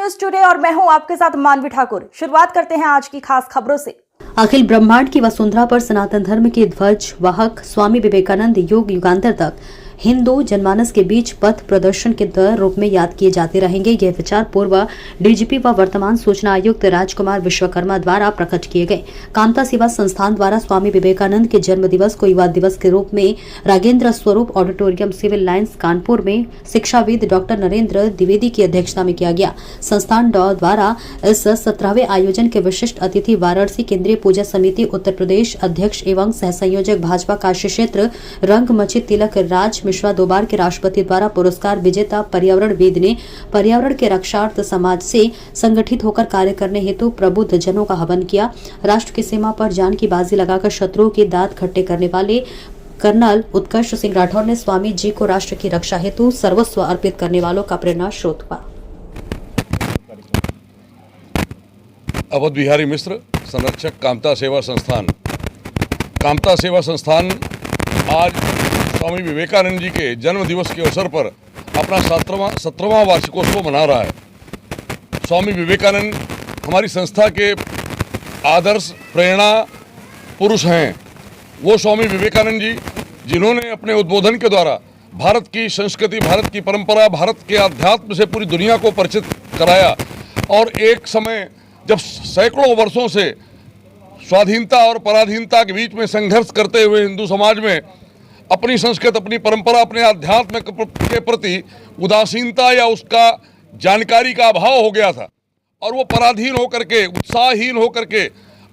News today और मैं हूं आपके साथ मानवी ठाकुर। शुरुआत करते हैं आज की खास खबरों से। अखिल ब्रह्मांड की वसुंधरा पर सनातन धर्म के ध्वज वाहक स्वामी विवेकानंद युग युगांतर तक हिंदू जनमानस के बीच पथ प्रदर्शन के रूप में याद किए जाते रहेंगे। यह विचार पूर्व डीजीपी व वर्तमान सूचना आयुक्त राजकुमार विश्वकर्मा द्वारा प्रकट किए गए। कामता सेवा संस्थान द्वारा स्वामी विवेकानंद के जन्म दिवस को युवा दिवस के रूप में राजेंद्र स्वरूप ऑडिटोरियम सिविल लाइन्स कानपुर में शिक्षाविद डॉक्टर नरेंद्र द्विवेदी की अध्यक्षता में किया गया। संस्थान द्वारा इस 17वें आयोजन के विशिष्ट अतिथि वाराणसी केंद्रीय पूजा समिति उत्तर प्रदेश अध्यक्ष एवं सह संयोजक भाजपा काशी क्षेत्र रंगमची तिलक राज मिश्रा 2 बार के राष्ट्रपति द्वारा पुरस्कार विजेता पर्यावरणविद ने पर्यावरण के रक्षार्थ समाज से संगठित होकर कार्य करने हेतु प्रबुद्ध जनों का हवन किया। राष्ट्र की सीमा पर जान की बाजी लगाकर शत्रुओं की दांत खट्टे करने वाले कर्नल उत्कर्ष सिंह राठौर ने स्वामी जी को राष्ट्र की रक्षा हेतु सर्वस्व अर्पित करने वालों का प्रेरणा स्रोत हुआ। अवध बिहारी मिश्र, संरक्षक, कामता सेवा संस्थान। कामता सेवा संस्थान आज स्वामी विवेकानंद जी के जन्म दिवस के अवसर पर अपना 17वां वार्षिकोत्सव मना रहा है। स्वामी विवेकानंद हमारी संस्था के आदर्श प्रेरणा पुरुष हैं। वो स्वामी विवेकानंद जी जिन्होंने अपने उद्बोधन के द्वारा भारत की संस्कृति, भारत की परंपरा, भारत के अध्यात्म से पूरी दुनिया को परिचित कराया। और एक समय जब सैकड़ों वर्षों से स्वाधीनता और पराधीनता के बीच में संघर्ष करते हुए हिंदू समाज में अपनी संस्कृति, अपनी परंपरा, अपने आध्यात्म के प्रति उदासीनता या उसका जानकारी का अभाव हो गया था और वो पराधीन होकर के, उत्साहहीन होकर के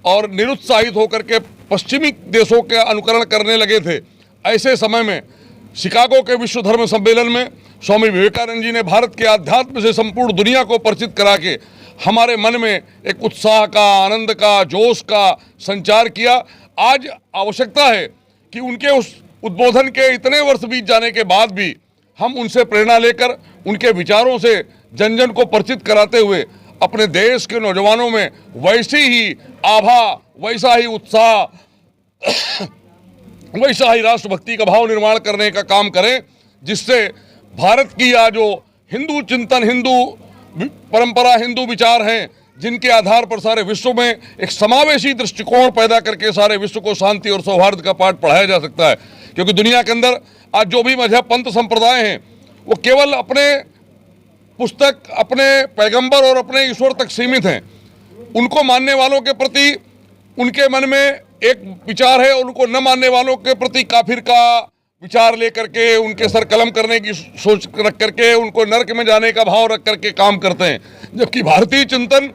और निरुत्साहित होकर के पश्चिमी देशों के अनुकरण करने लगे थे। ऐसे समय में शिकागो के विश्व धर्म सम्मेलन में स्वामी विवेकानंद जी ने भारत के आध्यात्म से संपूर्ण दुनिया को परिचित करा के हमारे मन में एक उत्साह का, आनंद का, जोश का संचार किया। आज आवश्यकता है कि उनके उस उद्बोधन के इतने वर्ष बीत जाने के बाद भी हम उनसे प्रेरणा लेकर उनके विचारों से जन जन को परिचित कराते हुए अपने देश के नौजवानों में वैसी ही आभा, वैसा ही उत्साह, वैसा ही राष्ट्रभक्ति का भाव निर्माण करने का काम करें, जिससे भारत की आज जो हिंदू चिंतन, हिंदू परंपरा, हिंदू विचार हैं, जिनके आधार पर सारे विश्व में एक समावेशी दृष्टिकोण पैदा करके सारे विश्व को शांति और सौहार्द का पाठ पढ़ाया जा सकता है। क्योंकि दुनिया के अंदर आज जो भी मजहब, पंथ, संप्रदाय हैं, वो केवल अपने पुस्तक, अपने पैगंबर और अपने ईश्वर तक सीमित हैं। उनको मानने वालों के प्रति उनके मन में एक विचार है, उनको न मानने वालों के प्रति काफिर का विचार लेकर के, उनके सर कलम करने की सोच रख करके, उनको नरक में जाने का भाव रख करके काम करते हैं। जबकि भारतीय चिंतन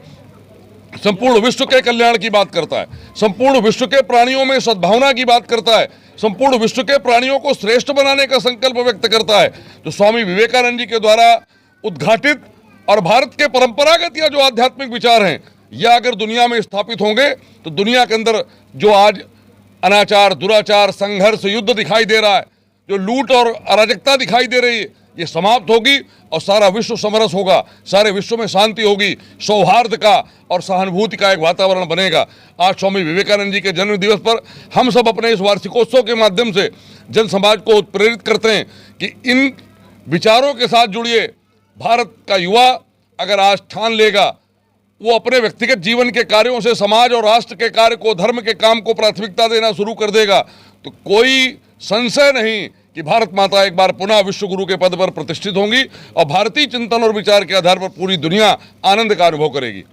संपूर्ण विश्व के कल्याण की बात करता है, संपूर्ण विश्व के प्राणियों में सद्भावना की बात करता है, संपूर्ण विश्व के प्राणियों को श्रेष्ठ बनाने का संकल्प व्यक्त करता है। तो स्वामी विवेकानंद जी के द्वारा उद्घाटित और भारत के परंपरागत या जो आध्यात्मिक विचार हैं, यह अगर दुनिया में स्थापित होंगे तो दुनिया के अंदर जो आज अनाचार, दुराचार, संघर्ष, युद्ध दिखाई दे रहा है, जो लूट और अराजकता दिखाई दे रही है, ये समाप्त होगी और सारा विश्व समरस होगा, सारे विश्व में शांति होगी, सौहार्द का और सहानुभूति का एक वातावरण बनेगा। आज स्वामी विवेकानंद जी के जन्म दिवस पर हम सब अपने इस वार्षिकोत्सव के माध्यम से जन समाज को प्रेरित करते हैं कि इन विचारों के साथ जुड़िए। भारत का युवा अगर आज ठान लेगा, वो अपने व्यक्तिगत जीवन के कार्यों से समाज और राष्ट्र के कार्य को, धर्म के काम को प्राथमिकता देना शुरू कर देगा, तो कोई संशय नहीं कि भारत माता एक बार पुनः विश्व गुरु के पद पर प्रतिष्ठित होंगी और भारतीय चिंतन और विचार के आधार पर पूरी दुनिया आनंद का अनुभव करेगी।